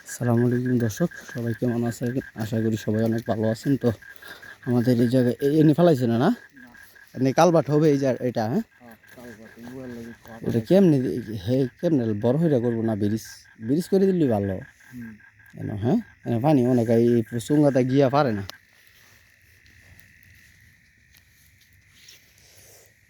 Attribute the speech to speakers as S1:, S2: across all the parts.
S1: আসসালামু আলাইকুম দর্শক, সবাই কেমন আছে? আশা করি সবাই অনেক ভালো আছেন। তো আমাদের এই জায়গায় এনে ফেলাইছে না না এনে কালবাট হবে এই যে এটা। হ্যাঁ, এটা কেমনে কেমনে বড় হইরা করবো না? ব্রিজ ব্রিজ করে দিলি ভালো এনে। হ্যাঁ, এনে পানি অনেক এই চুঙ্গাতে গিয়া পারে না।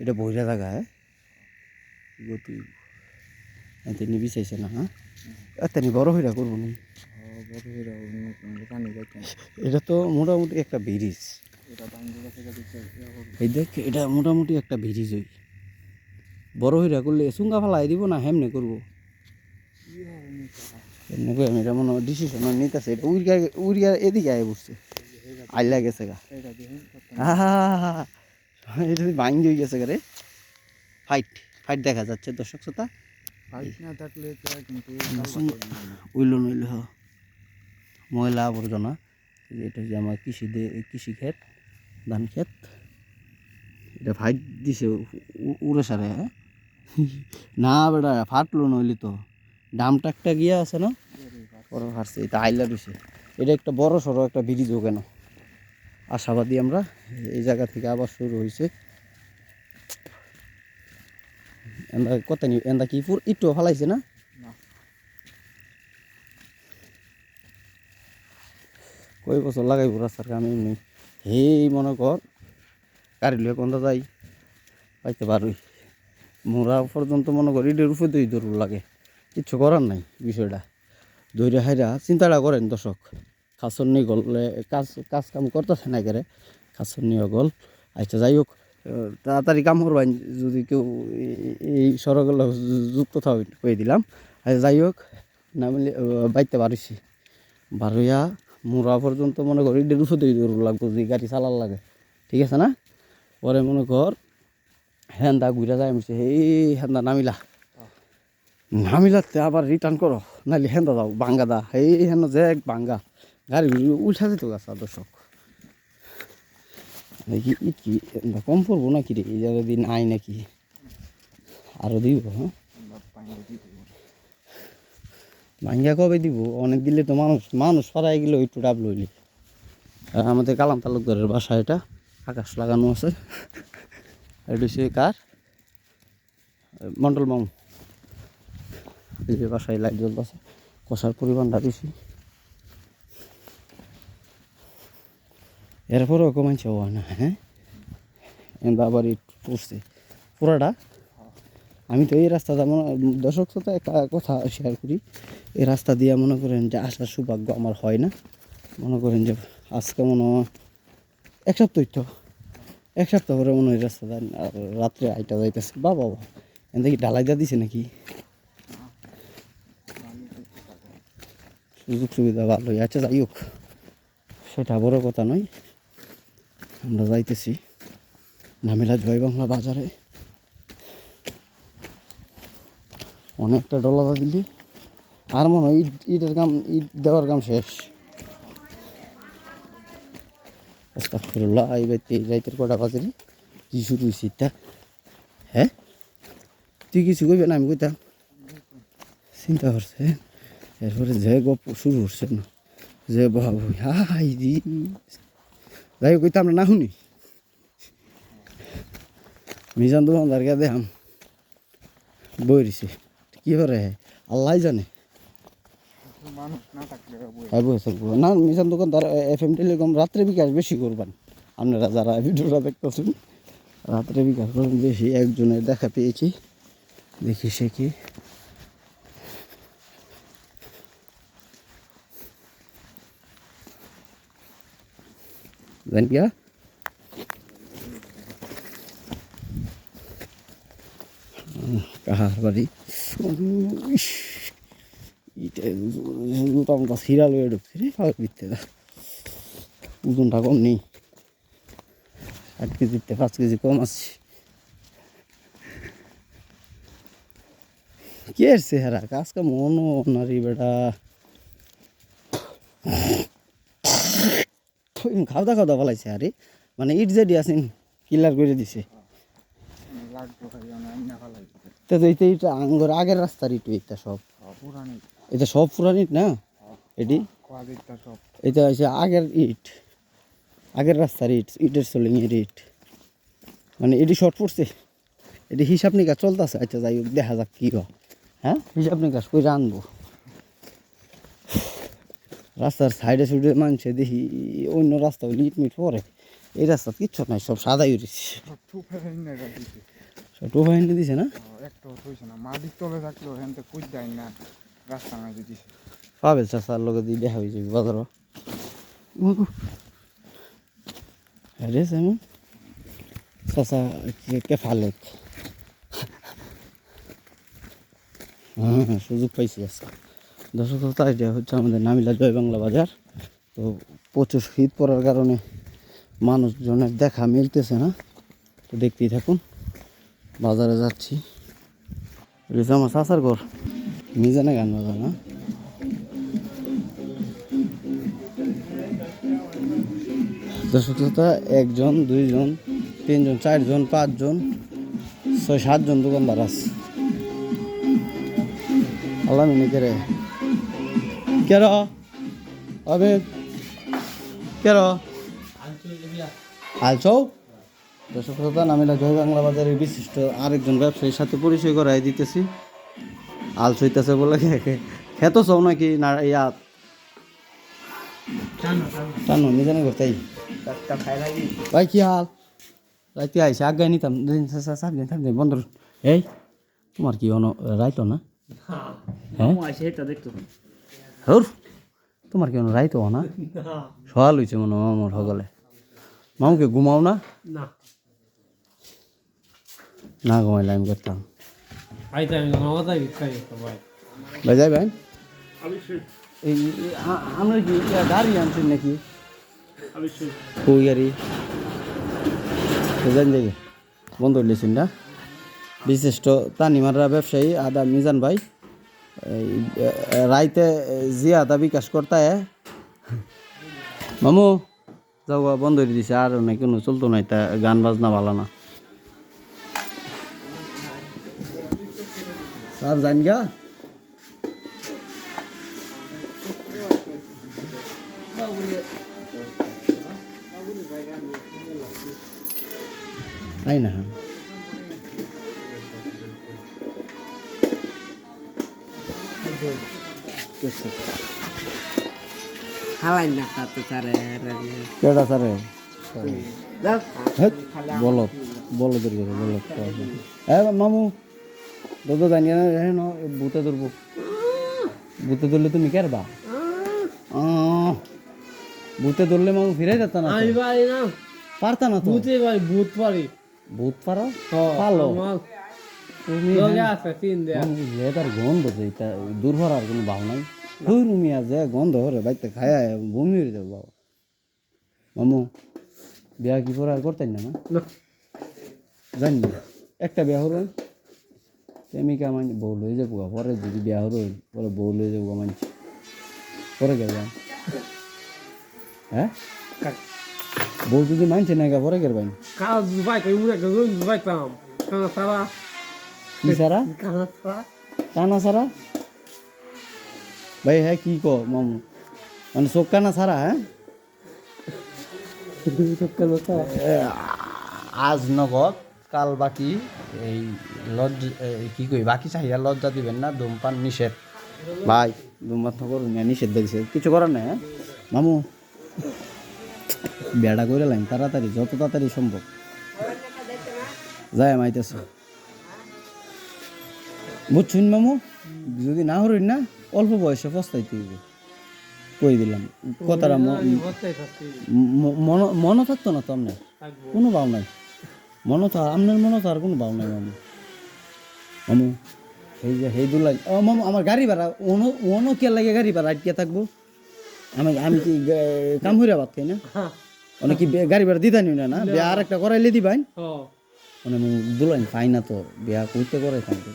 S1: এটা বইরা জায়গা। হ্যাঁ, গতি এতে বিছাইছে না। হ্যাঁ, এত বড় হইরা করবো না। এটা তো মোটামুটি একটা ব্রিজ। এই দেখ, এটা মোটামুটি একটা ব্রিজ। ওই বড় হইরা করলে চুঙ্গা ফালাই দিব না হেমনে করবো? এমনি করে আমি এটা মনে ডিসিশন নিতেছে। এটা উড়িয়া এদিকে আয় বসছে, আইলা গেছে গা। এটা ভাঙ্গি হয়ে গেছে গা রে। ফাইট ফাইট দেখা যাচ্ছে দর্শক শ্রোতা। উইল নইল ময়লা আবর্জনা। এটা যে আমার কৃষি ক্ষেত, ধান ক্ষেত। এটা ফাইট দিছে উড়ে সারে। না বেটা, ফাটলো নইলে তো ডামটা একটা গিয়া আছে না, বড় ফাটছে। এটা আইলা রয়েছে। এটা একটা বড় সড়ো একটা ব্রিজ। কেন আশাবাদী আমরা, এই জায়গা থেকে আবার শুরু হয়েছে। এন্দা কত নি এন্দা কি একটু ফালাইছে না? কয় বছর লাগাইব রাস্তার কাম? এমনি হেই মনে কর গাড়ি লুয়ে কোনটা যাই পাইতে পারুই মোরা পর্যন্ত মনে করি এটার উপরে দই দৌড় লাগে। কিচ্ছু করার নাই বিষয়টা। দৈরা হাইরা চিন্তাটা করেন দর্শক। খাসর নিয়ে গলে কাজ কাজ কাম করতেছে না করে খাসর নিয়ে গল। আচ্ছা যাই হোক, তাড়াতাড়ি কাম করবেন যদি কেউ এই সড়কগুলো যুক্ত থাকে কয়ে দিলাম। আচ্ছা যাই হোক, না মিলে বাইতে পারিছি বারোয়া মোরা পর্যন্ত মনে করি এটার উপরে দই দৌড় লাগবো যদি গাড়ি চালার লাগে। ঠিক আছে না? পরে মনে কর হেন্দা ঘুরা যায় মিশে এই হেন্দা নামিলাতে আবার রিটার্ন করো, নাইলে হেন্দা যাও ভাঙ্গা দা এই হেন যে এক ভাঙ্গা গাড়ি উল্টা যেত গাছা দর্শক। দেখি কি কম পড়বো নাকি রে এই জায়গা দিন আই নাকি আরো দিব? হ্যাঁ, ভাঙ্গা কবে দিব? অনেক দিলে তো মানুষ মানুষ সরাই গেলে একটু ডাব লইলি। আমাদের কালাম তালুকদারের বাসা এটা, আকাশ লাগানো আছে। এটা হচ্ছে কার? মন্ডল মামু। এই যে বাসায় লাইট জ্বলতেছে, কষার পরিমাণটা বেশি। এরপরেও কমাইছে হয় না। হ্যাঁ, আবার একটু পড়ছে পুরাটা। আমি তো এই রাস্তাটা দর্শক সাথে একটা কথা শেয়ার করি। এই রাস্তা দিয়ে মনে করেন যে আসার সৌভাগ্য আমার হয় না। মনে করেন যে আজকে মনে হয় এক সপ্তাহ পরে মনে হয় রাস্তাটা রাত্রে আইটা যাইতেছে। বাবা এখান কি ঢালাই দিছে নাকি? সুযোগ সুবিধা ভালোই আছে। যাই হোক, সেটা বড় কথা নয়। আমরা যাইতেছি নামিলা জয় বাংলা বাজারে। অনেকটা ডলার দিলি আর মনে হয় ইটের কাম, ইট দেওয়ার কাম শেষ। আস্তাগফিরুল্লাহ। এই রাইতের কটা বাজে রে? কি শুরু হয়েছে এটা? হ্যাঁ, তুই কিছু কইবে না? আমি কইতাম চিন্তা করছে। এরপরে যে গপ শুরু করছে না, যে বাবু হাই রি। যাই হোক, কইতাম না শুনি মিজান দোকানদার কে দেখাম বই রয়েছে কি করে আল্লাহ জানে। না, মিজান দোকানদার FM টেলিকম রাত্রে বিকাশ বেশি করবেন। আপনারা যারা ভিডিওটা দেখতেছেন রাত্রে বিকাশ করবেন বেশি। একজনের দেখা পেয়েছি, দেখি সে কি। জান গিয়া কাহার বাড়ি এটা হিরা লয়ে ঢুকছে রে খাওয়ার ভিতরে। ওজনটা কম নেই, 8 কেজিতে 5 কেজি কম আছে। কি আসছে হেরা কাজকা মনো নারী বেটা। খাওয়া খাওয়া ফেলাইছে আরে, মানে ইট যেটি আছেন কিলার করে দিছে। তো এটা আঙ্গর আগের রাস্তার ইট, এটা সব এটা সব পুরান ইট না? এটি এটা হচ্ছে আগের ইট, আগের রাস্তার ইট, ইটের সোলিং এর ইট, মানে এটি শর্ট পড়ছে, এটি হিসাব নিকাশ চলতেছে। আচ্ছা যাই হোক, দেখা যাক কী হয়। হ্যাঁ, হিসাব নিকাশ করে আনবো। রাস্তার সাইডে সুইডে মানছে দেখি অন্য রাস্তা হলে ইট মিট পরে, এই রাস্তা কিচ্ছু নাই, সব সাদাই উঠেছে। সব টোফা এনে দিছে না,
S2: মাটির তলে থাকলেও হেনতে কুচ দেয় না, রাস্তা মাঝে দিছে।
S1: পাবেল চাষার লোক দিয়ে দেখা হয়েছে বাজার রে সেমন চাষা কে ফালেক। হ্যাঁ, সুযোগ পাইছি আজকে। দর্শক তাই হচ্ছে আমাদের নামিলা জয় বাংলা বাজার। তো প্রচুর শীত পড়ার কারণে মানুষজনের দেখা মিলতেছে না, তো দেখতেই থাকুন। বাজারে যাচ্ছি, এটা আমার চাষার ঘর, মিজানে গান বাজার না। দর্শক শ্রোতা, 1 জন 2 জন 3 জন 4 জন 5 জন 6 7 জন দোকানদার আছে। আল্লাহ মিনি কে কের আবে কের আলচৌ। দর্শক শ্রোতা, নামিলা জয় বাংলা বাজারের বিশিষ্ট আরেকজন ব্যবসায়ীর সাথে পরিচয় করাই দিতেছি। আলচ হইতেছে বলে খেত চাও নাকি না ইয়া টানো নিজানে করতেই ভাই কি হাল? রাইতে আইসে আগায় নিতাম থাকবেন বন্ধ। এই তোমার কি রাইতো না? হ্যাঁ হর তোমার কি রাইতো না? সকাল হয়েছে মনে হয় মামুর সকলে। মামুকে ঘুমাও না? না ঘুমাইলে আমি করতাম। ভাই যাই ভাই, এই আমরা কি গাড়ি আনছেন নাকি? ওই গাড়ি জান যাই বন্ধ হইলেছেন না। বিশিষ্ট তানিমাররা ব্যবসায়ী আদা মিজান ভাই রাইতে জিয়া আদা বিকাশ করতে মামু যাও বন্ধ হয়ে দিছে, আর নাই কোনো চলতো নাই, তা গান বাজনা ভালো না। স্যার জান গা আই না
S3: হালাই না তো সারে
S1: কেডা সারে বলো বলো দূর বলো। হ্যাঁ মামু দাদা জানি না, হ্যাঁ ভূতে ধরবো, ভূতে ধরলে তুমি কেরবা? ভূতে ধরলে মামু ফিরে যেত না, পারতা না তো।
S3: ভূত পারি
S1: ভূত পারো পালো তুমি, তার গন্ধ দূর হওয়ার কোনো ভাব নাই। তুমি আজ গন্ধ হরে বাইতে খায় বমি হয়ে যাবো বাবা। মামু বিয়া কি পরে আর করতেন না? জানি না, একটা বিয়া হলো প্রেমিকা মানছি বউ লয়ে যাবো, পরে যদি বিয়া হলো পরে বউ লয়ে যাবো মানছি, পরে গে যান। হ্যাঁ বউ যদি মানছে না পরে গে বাইন কি সারা কানা সারা ভাই। হ্যাঁ কি কো মামু, মানে চোখ কানা সারা? হ্যাঁ আজ নগদ কাল বাকি, এই লজ্জা কি কই বাকি চাহিদা লজ্জা দিবেন না, ধূমপান নিষেধ ভাই, ধূমপান তো করুন না, নিষেধ দেখছে, কিছু করার নেই। হ্যাঁ মামু বেড়া করে লাইন তাড়াতাড়ি, যত তাড়াতাড়ি সম্ভব যায় মাইতেছে, বুঝছুন মামু? যদি না হরুন না অল্প বয়সে পস্তাইতে হইবে, কই দিলাম কথাটা। মনে থাকতো না তো আপনার কোনো ভাব নাই, মনে তো আপনার মনে তো আর কোনো ভাব নাই মামু। মামু এই যে হেই দুলাই ও মামু, আমার গাড়ি ভাড়া অনো কে লাগে গাড়ি ভাড়া আটকে থাকবো? আমি কি কাম হইরা ভাত খাই না? অনেক কি গাড়ি ভাড়া দিতে নি না? বিয়া আর একটা করাইলে দিবাই মানে দুলাই পাই না তো, বিয়া করতে করে থাকবে।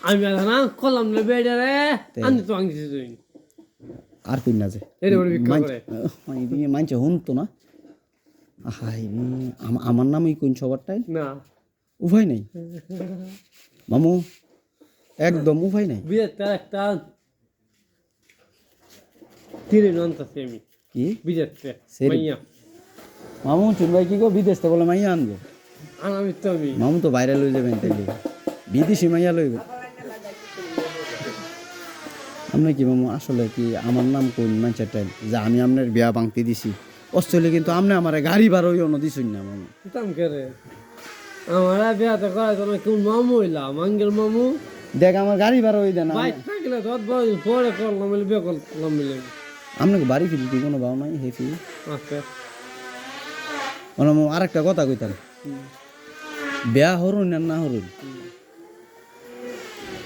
S3: আমি কলাম না বেড়ে আমি তো আনছি
S1: আর কই না যে মানছে শুনতো না। হাই আমার নামই কোন সবারটাই
S3: না,
S1: উপায় নাই মামু, একদম উপায় নাই।
S3: বিয়ে একটা তিনে নন্তাছি আমি
S1: কি
S3: বিদেশ
S1: সেরি।
S3: মাইয়া
S1: মামু চুন ভাই কি গো বিদেশ থেকে বলে মাইয়া আনবো
S3: আনামি তো আমি
S1: মামু তো বাইরে লই যাবেন তাইলে বিদেশি মাইয়া লইব আপনি কি মামু আসলে কি আমার নাম কোন মানুষের টাইম যে আমি আপনার বিয়া ভাঙতে দিছি অস্ট্রেলিয়া কিন্তু আপনি আমার গাড়ি ভাড়াও অন্য দিছুন না মামু
S3: কিতাম করে আমার বিয়াতে করা তো কোন মামু হইলাম আঙ্গেল মামু
S1: দেখ আমার গাড়ি ভাড়া হই দেন
S3: বাইক থাকলে তো বড় পরে করলাম বলে বিয়ে করলাম বলে
S1: আপনাকে বাড়ি ফিরি তুই কোনো বাও নাই হেফি
S3: আচ্ছা
S1: মানে মামু আরেকটা কথা কইতাম বিয়া হরুন না না হরুন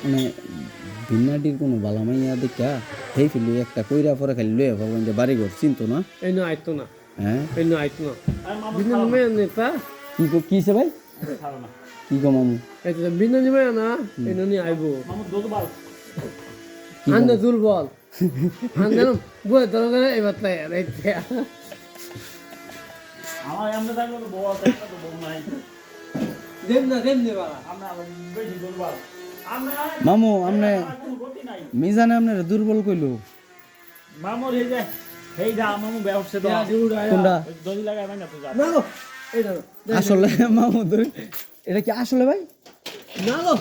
S1: মানে ভিন্নাটির কোনো বালা মাইয়া দেখা হেই ফিলি একটা কইরা পরে খালি লইয়া ভাববেন যে বাড়ি ঘর চিনতো না
S3: এই না আইতো না
S1: হ্যাঁ
S3: এই না আইতো না বিনা মেয়ে নেতা
S1: কিছে ভাই কি গো মামু
S3: এই তো বিনা মেয়ে না এই নি আইবো
S1: কি
S3: আন্দে দুর্বল আন্দে বই দরকার এবার তাই এই
S4: আমার আমরা থাকলে তো বউ আছে একটা তো বউ নাই
S3: দেন না বাবা
S4: আমরা বেশি দুর্বল আমরা
S1: মামু আমনে
S4: কোনো গতি নাই
S1: মিজানে আপনার দুর্বল কইলো
S4: মামুর এই যা মামু ব্যবসা তো
S1: কোনটা
S4: দড়ি লাগাই না তো যা
S3: না গো এই না
S1: আসলে মামু এটা কি আসলে ভাই
S3: না গো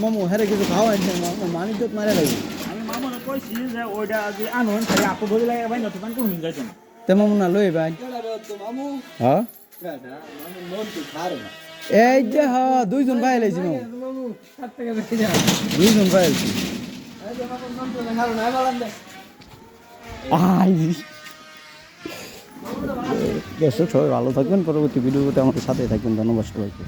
S1: মামু হ্যাঁ কিছু খাওয়া মামু মানিজ্জত মারা লাগবে
S4: আমি মামুরে কইছি যে ওইটা যদি আনুন তাহলে আপু দড়ি লাগাই না তো কোন মিল যাইতো না
S1: তে মামু না লই ভাই হ্যাঁ এই যে হ্যাঁ দুইজন ভাই লাইছি মামু
S3: মামু হাত থেকে দেখে যা
S1: দুইজন ভাই আইছি আই দর্শক সবাই ভালো থাকবেন পরবর্তী ভিডিওতে আমাদের সাথে থাকবেন ধন্যবাদ সবাইকে